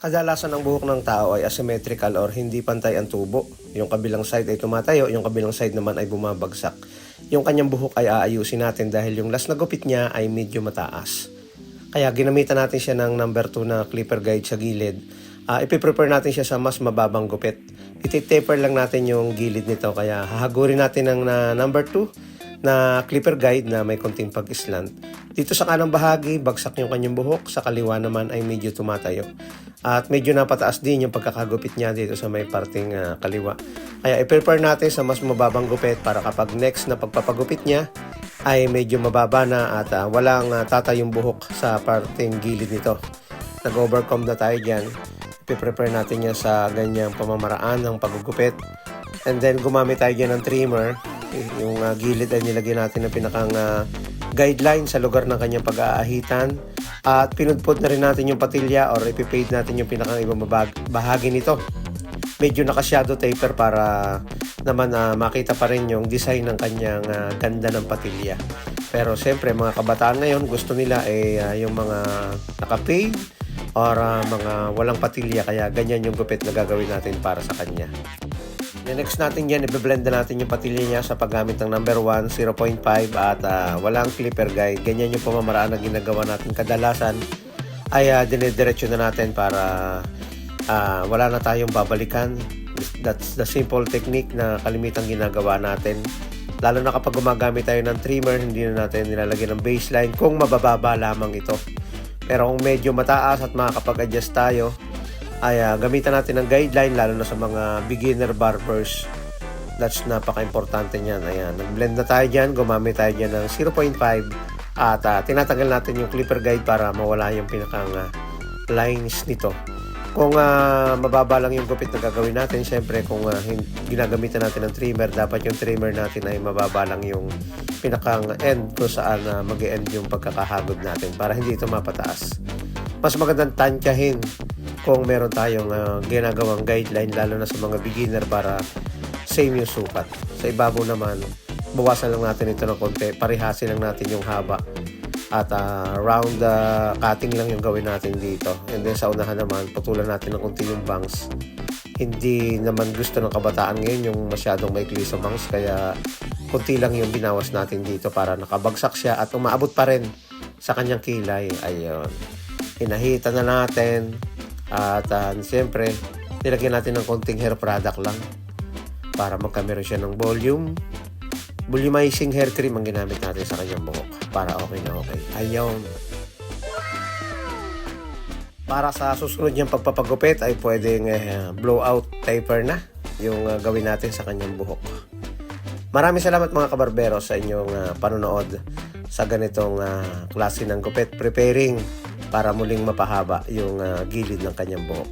Kadalasan ang buhok ng tao ay asymmetrical or hindi pantay ang tubo. Yung kabilang side ay tumatayo, yung kabilang side naman ay bumabagsak. Yung kanyang buhok ay aayusin natin dahil yung last na gupit niya ay medyo mataas. Kaya ginamitan natin siya ng number 2 na clipper guide sa gilid. Ipiprepare natin siya sa mas mababang gupit. Iti-taper lang natin yung gilid nito, kaya hahagurin natin ng number 2 na clipper guide na may konting pag-slant. Dito sa kanang bahagi, bagsak yung kanyang buhok. Sa kaliwa naman ay medyo tumatayo. At medyo napataas din yung pagkakagupit niya dito sa may parting kaliwa. Kaya i-prepare natin sa mas mababang gupit para kapag next na pagpapagupit niya ay medyo mababa na at walang tatayong buhok sa parting gilid nito. Nag-overcome na tayo dyan. I-prepare natin yan sa ganyang pamamaraan ng paggugupit. And then gumamit tayo dyan ng trimmer. Yung gilid ay nilagyan natin ng pinakang guideline sa lugar ng kanyang pag-aahitan. At pinudpod na rin natin yung patilya or ipipade natin yung pinakang ibang bahagi nito. Medyo naka-shadow taper para naman makita pa rin yung design ng kanyang ganda ng patilya. Pero siyempre mga kabataan ngayon gusto nila yung mga naka-fade or mga walang patilya, kaya ganyan yung gupit na gagawin natin para sa kanya. Next natin yan, i-blend na natin yung patilya niya sa paggamit ng number 1, 0.5 at walang clipper guide. Ganyan yung pamamaraan na ginagawa natin. Kadalasan ay dinediretso na natin para wala na tayong babalikan. That's the simple technique na kalimitang ginagawa natin. Lalo na kapag gumagamit tayo ng trimmer, hindi na natin nilalagyan ng baseline kung mabababa lamang ito. Pero kung medyo mataas at makakapag-adjust tayo, ay gamitan natin ng guideline, lalo na sa mga beginner barbers. That's napaka-importante niyan. Ayan, nag-blend na tayo dyan, gumamit tayo dyan ng 0.5 at tinatagal natin yung clipper guide para mawala yung pinakang lines nito. Kung mababa lang yung gupit na gagawin natin, syempre kung ginagamitan natin ng trimmer, dapat yung trimmer natin ay mababa lang yung pinakang end kung saan mag-e-end yung pagkakahagod natin para hindi ito mapataas. Mas magandang tansyahin kung meron tayong ginagawang guideline, lalo na sa mga beginner, para same yung sukat. Sa ibabaw naman, bawasan lang natin ito ng konti, parihasin lang natin yung haba at round cutting lang yung gawin natin dito. And then sa unahan naman, putulan natin ng konti yung bangs. Hindi naman gusto ng kabataan ngayon yung masyadong maikli sa bangs, kaya konti lang yung binawas natin dito para nakabagsak siya at umaabot pa rin sa kanyang kilay. Ayun, inahitan na natin. At siyempre, nilagyan natin ng konting hair product lang para magkameron siya ng volume. Volumizing hair cream ang ginamit natin sa kanyang buhok para okay na okay. Ayun. Para sa susunod niyang pagpapagupit ay pwedeng blowout taper na yung gawin natin sa kanyang buhok. Maraming salamat mga kabarbero sa inyong panonood sa ganitong klase ng gupit. Preparing para muling mapahaba yung gilid ng kanyang buhok.